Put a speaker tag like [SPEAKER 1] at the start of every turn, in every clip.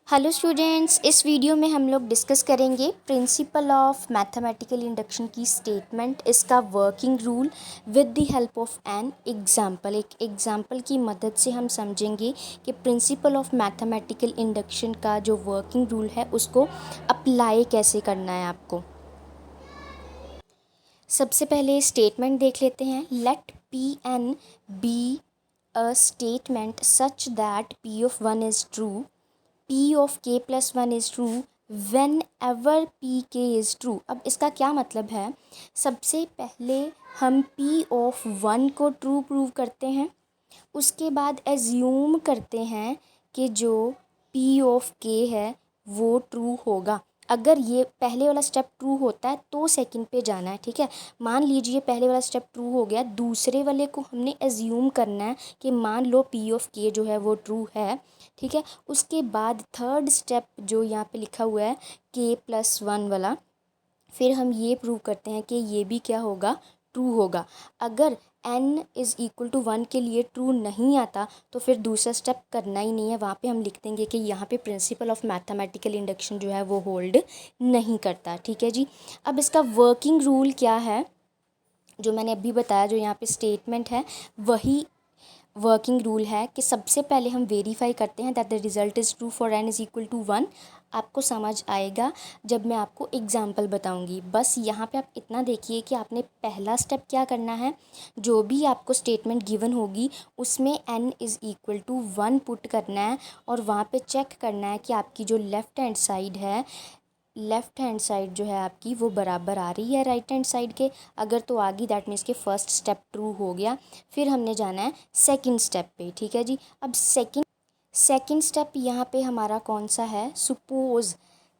[SPEAKER 1] Hello students, इस video में हम लोग डिस्कस करेंगे प्रिंसिपल ऑफ मैथमेटिकल इंडक्शन की स्टेटमेंट, इसका working rule with the help of an example. एक एग्जांपल की मदद से हम समझेंगे कि प्रिंसिपल ऑफ मैथमेटिकल इंडक्शन का जो वर्किंग रूल है उसको अप्लाई कैसे करना है आपको। सबसे पहले स्टेटमेंट देख लेते हैं। Let P n be a statement such that P of one is true, P of k plus one is true whenever P k is true. अब इसका क्या मतलब है? सबसे पहले हम P ऑफ वन को ट्रू प्रूव करते हैं, उसके बाद एज्यूम करते हैं कि जो P ऑफ k है वो ट्रू होगा। अगर ये पहले वाला स्टेप ट्रू होता है तो सेकंड पे जाना है, ठीक है। मान लीजिए पहले वाला स्टेप ट्रू हो गया, दूसरे वाले को हमने एज्यूम करना है कि मान लो P ऑफ k जो है वो ट्रू है, ठीक है। उसके बाद थर्ड स्टेप जो यहाँ पे लिखा हुआ है k प्लस वन वाला, फिर हम ये प्रूव करते हैं कि ये भी क्या होगा, ट्रू होगा। अगर n is equal to one के लिए ट्रू नहीं आता तो फिर दूसरा स्टेप करना ही नहीं है, वहाँ पे हम लिख देंगे कि यहाँ पे प्रिंसिपल ऑफ मैथमेटिकल इंडक्शन जो है वो होल्ड नहीं करता, ठीक है जी। अब इसका वर्किंग रूल क्या है, जो मैंने अभी बताया, जो यहाँ पे स्टेटमेंट है वही वर्किंग रूल है कि सबसे पहले हम वेरीफाई करते हैं that the result is true for n is equal to one. आपको समझ आएगा जब मैं आपको एग्जांपल बताऊंगी। बस यहाँ पे आप इतना देखिए कि आपने पहला स्टेप क्या करना है, जो भी आपको स्टेटमेंट गिवन होगी उसमें n is equal to one put करना है और वहाँ पे चेक करना है कि आपकी जो लेफ़्ट हैंड साइड है, लेफ़्ट हैंड साइड जो है आपकी वो बराबर आ रही है राइट हैंड साइड के। अगर तो आ गई दैट मीन्स कि फ़र्स्ट स्टेप ट्रू हो गया। फिर हमने जाना है सेकंड स्टेप पे, ठीक है जी। अब सेकंड स्टेप यहाँ पे हमारा कौन सा है,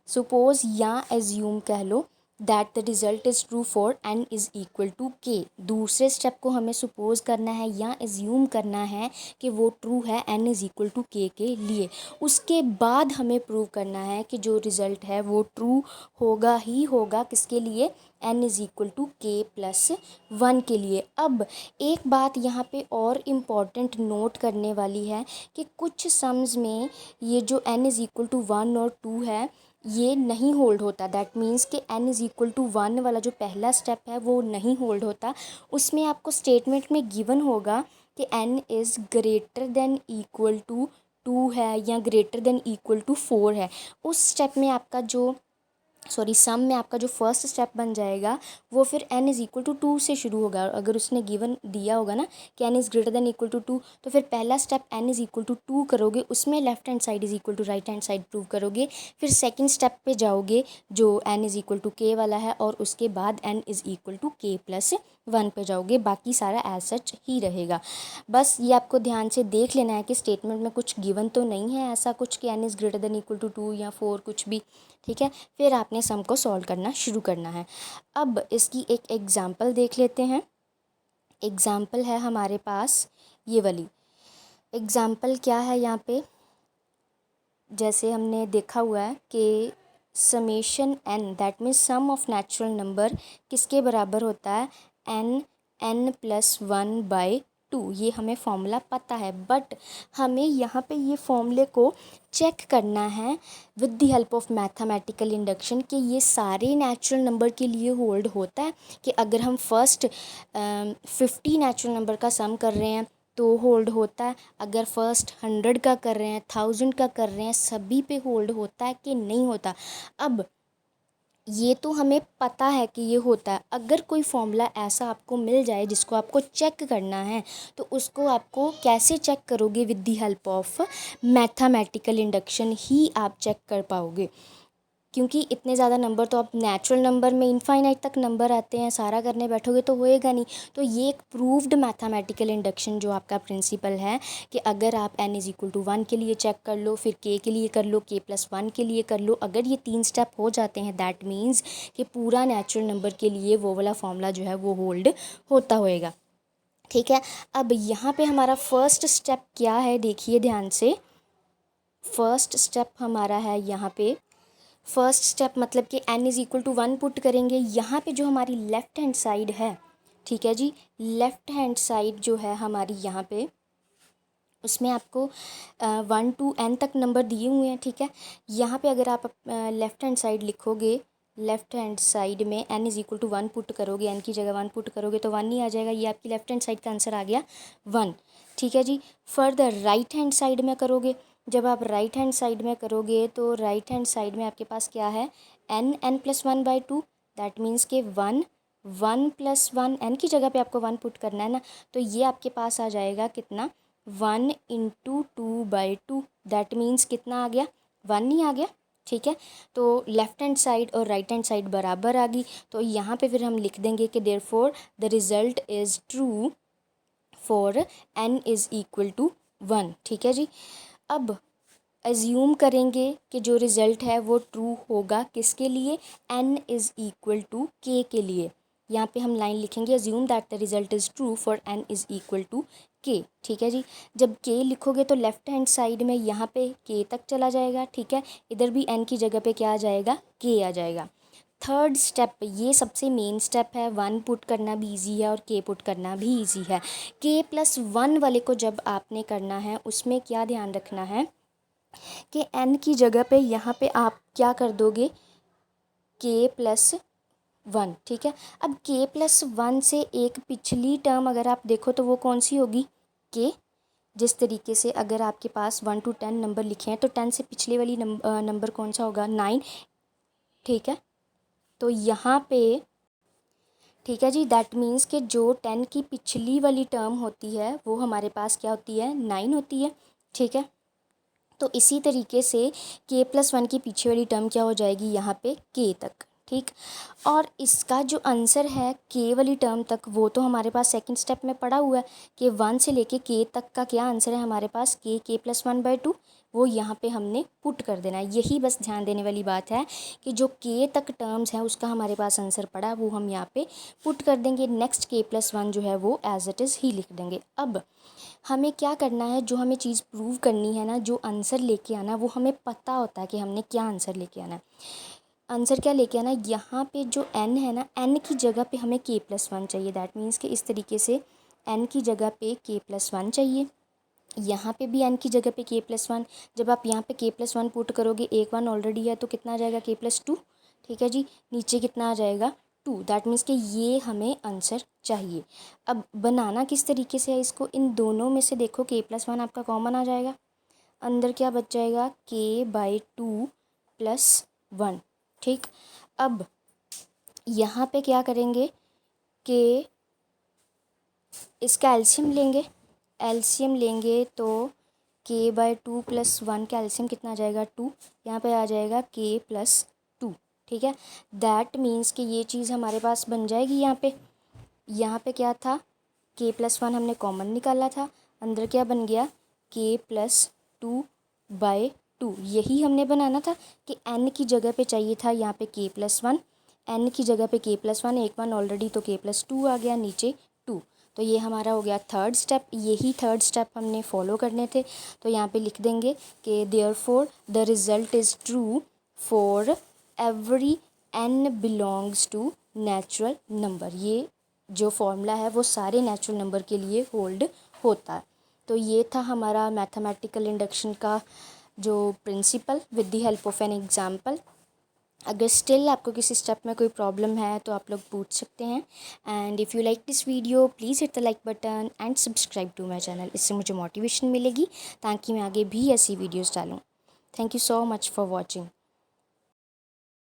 [SPEAKER 1] सपोज़ या एज्यूम कह लो that the result is true for n is equal to k। दूसरे स्टेप को हमें सपोज़ करना है या एज्यूम करना है कि वो ट्रू है n is equal to k के लिए। उसके बाद हमें प्रूव करना है कि जो रिज़ल्ट है वो ट्रू होगा ही होगा, किसके लिए, n is equal to k plus one के लिए। अब एक बात यहाँ पे और इम्पॉर्टेंट नोट करने वाली है कि कुछ सम्स में ये जो n is equal to one और टू है ये नहीं होल्ड होता। दैट मीन्स कि n is equal to one वाला जो पहला स्टेप है वो नहीं होल्ड होता। उसमें आपको स्टेटमेंट में गिवन होगा कि n is greater than equal to two है या greater than equal to four है। उस स्टेप में आपका जो सम में आपका जो फर्स्ट स्टेप बन जाएगा वो फिर n is equal to two से शुरू होगा। अगर उसने गिवन दिया होगा ना कि n is greater than equal to two, तो फिर पहला step n is equal to two करोगे, उसमें left hand side is equal to right hand side prove करोगे। फिर सेकंड स्टेप पे जाओगे जो n is equal to k वाला है और उसके बाद n is equal to k plus one पे जाओगे। बाकी सारा एज सच ही रहेगा। बस ये आपको ध्यान से देख लेना है कि स्टेटमेंट में कुछ गिवन तो नहीं है ऐसा कुछ कि n is greater than equal to two या फोर कुछ भी, ठीक है। फिर आपने सम को सॉल्व करना शुरू करना है। अब इसकी एक एग्जांपल देख लेते हैं। एग्जांपल है हमारे पास ये वाली। एग्जांपल क्या है यहाँ पे, जैसे हमने देखा हुआ है कि summation n that means sum of natural number किसके बराबर होता है, n plus one by two. ये हमें फॉर्मूला पता है, बट हमें यहाँ पे ये फॉर्मूले को चेक करना है with the help of mathematical induction कि ये सारे नेचुरल नंबर के लिए होल्ड होता है। कि अगर हम फर्स्ट 50 नेचुरल नंबर का सम कर रहे हैं तो होल्ड होता है, अगर फर्स्ट 100 का कर रहे हैं, 1000 का कर रहे हैं, सभी पे होल्ड होता है कि नहीं होता। अब ये तो हमें पता है कि ये होता है। अगर कोई फॉर्मूला ऐसा आपको मिल जाए जिसको आपको चेक करना है तो उसको आपको कैसे चेक करोगे, with the help of mathematical induction ही आप चेक कर पाओगे। क्योंकि इतने ज़्यादा नंबर तो आप नेचुरल नंबर में इनफाइनाइट तक नंबर आते हैं, सारा करने बैठोगे तो होएगा नहीं। तो ये एक प्रूव्ड मैथमेटिकल इंडक्शन जो आपका प्रिंसिपल है कि अगर आप n is equal to one के लिए चेक कर लो, फिर k के लिए कर लो, k प्लस वन के लिए कर लो, अगर ये तीन स्टेप हो जाते हैं दैट मीन्स कि पूरा नेचुरल नंबर के लिए वो वाला फॉर्मूला जो है वो होल्ड होता होएगा, ठीक है। अब यहाँ पे हमारा फर्स्ट स्टेप क्या है, देखिए ध्यान से। फर्स्ट स्टेप हमारा है यहाँ पे, फर्स्ट स्टेप मतलब कि n is equal to one put करेंगे। यहाँ पे जो हमारी लेफ़्ट हैंड साइड है, ठीक है जी, लेफ़्ट हैंड साइड जो है हमारी यहाँ पे उसमें आपको 1 to n तक नंबर दिए हुए हैं, ठीक है। यहाँ पे अगर आप लेफ़्ट हैंड साइड लिखोगे, लेफ़्ट हैंड साइड में n is equal to 1 put करोगे, n की जगह 1 पुट करोगे तो 1 ही आ जाएगा। ये आपकी लेफ़्ट हैंड साइड का आंसर आ गया 1, ठीक है जी। फर्दर राइट हैंड साइड में करोगे, जब आप राइट हैंड साइड में करोगे तो राइट हैंड साइड में आपके पास क्या है, n प्लस 1/2, दैट मीन्स के 1 प्लस 1, n की जगह पे आपको 1 पुट करना है ना, तो ये आपके पास आ जाएगा कितना, 1 इंटू 2/2, दैट मीन्स कितना आ गया, 1 ही आ गया, ठीक है। तो लेफ़्ट हैंड साइड और राइट हैंड साइड बराबर आ गई, तो यहाँ पे फिर हम लिख देंगे कि therefore the result is true for n is equal to 1, ठीक है जी। अब एज्यूम करेंगे कि जो रिज़ल्ट है वो ट्रू होगा किसके लिए, n is equal to k के लिए। यहाँ पे हम लाइन लिखेंगे assume that the result is true for n is equal to k, ठीक है जी। जब k लिखोगे तो लेफ़्ट हैंड साइड में यहाँ पे k तक चला जाएगा, ठीक है। इधर भी n की जगह पे क्या आ जाएगा, k आ जाएगा। थर्ड स्टेप, ये सबसे मेन स्टेप है, 1 पुट करना भी ईजी है और k पुट करना भी ईजी है। k प्लस 1 वाले को जब आपने करना है उसमें क्या ध्यान रखना है कि n की जगह पे यहाँ पे आप क्या कर दोगे, k प्लस 1, ठीक है। अब k प्लस 1 से एक पिछली टर्म अगर आप देखो तो वो कौन सी होगी, k। जिस तरीके से अगर आपके पास 1 to 10 नंबर लिखे हैं तो 10 से पिछले वाली नंबर कौन सा होगा, 9, ठीक है। तो यहाँ पे ठीक है जी, दैट मीन्स कि जो 10 की पिछली वाली टर्म होती है वो हमारे पास क्या होती है, 9 होती है, ठीक है। तो इसी तरीके से k प्लस 1 की पीछे वाली टर्म क्या हो जाएगी, यहाँ पे k तक, ठीक। और इसका जो आंसर है k वाली टर्म तक, वो तो हमारे पास सेकंड स्टेप में पड़ा हुआ है कि 1 से लेके k तक का क्या आंसर है हमारे पास, k प्लस 1/2, वो यहाँ पे हमने पुट कर देना है। यही बस ध्यान देने वाली बात है कि जो k तक टर्म्स हैं उसका हमारे पास आंसर पड़ा है, वो हम यहाँ पे पुट कर देंगे। नेक्स्ट k प्लस 1 जो है वो एज इट इज़ ही लिख देंगे। अब हमें क्या करना है, जो हमें चीज़ प्रूव करनी है ना, जो आंसर लेके आना, वो हमें पता होता है कि हमने क्या आंसर लेके आना है। आंसर क्या लेके आना है, यहाँ पे जो n है ना, n की जगह पे हमें k प्लस 1 चाहिए, दैट मीन्स कि इस तरीके से n की जगह पे k प्लस 1 चाहिए, यहाँ पे भी n की जगह पे k प्लस 1। जब आप यहाँ पे k प्लस 1 पुट करोगे, एक 1 ऑलरेडी है तो कितना आ जाएगा, k प्लस 2, ठीक है जी। नीचे कितना आ जाएगा, 2, दैट मीन्स कि ये हमें आंसर चाहिए। अब बनाना किस तरीके से है इसको, इन दोनों में से देखो k प्लस 1 आपका कॉमन आ जाएगा, अंदर क्या बच जाएगा, k/2 प्लस 1, ठीक। अब यहाँ पे क्या करेंगे कि इसका एलसीएम लेंगे, एलसीएम लेंगे तो k/2 प्लस 1 का एलसीएम कितना आ जाएगा, 2, यहाँ पे आ जाएगा k प्लस 2, ठीक है। दैट मीन्स कि ये चीज़ हमारे पास बन जाएगी। यहाँ पे क्या था, k प्लस 1 हमने कॉमन निकाला था, अंदर क्या बन गया, k प्लस 2/2। यही हमने बनाना था कि n की जगह पे चाहिए था यहाँ पे k प्लस 1, n की जगह पे k प्लस 1, एक 1 ऑलरेडी तो k प्लस 2 आ गया, नीचे 2। तो ये हमारा हो गया थर्ड स्टेप, यही थर्ड स्टेप हमने फॉलो करने थे। तो यहाँ पे लिख देंगे कि therefore the result is true for every n belongs to natural number. ये जो फॉर्मूला है वो सारे नेचुरल नंबर के लिए होल्ड होता है। तो ये था हमारा मैथमेटिकल इंडक्शन का जो principle with the help of an example. अगर स्टिल आपको किसी स्टेप में कोई प्रॉब्लम है तो आप लोग पूछ सकते हैं। And if you like this video please hit the like button and subscribe to my channel. इससे मुझे मोटिवेशन मिलेगी ताकि मैं आगे भी ऐसी वीडियोज़ डालूँ। Thank you so much for watching.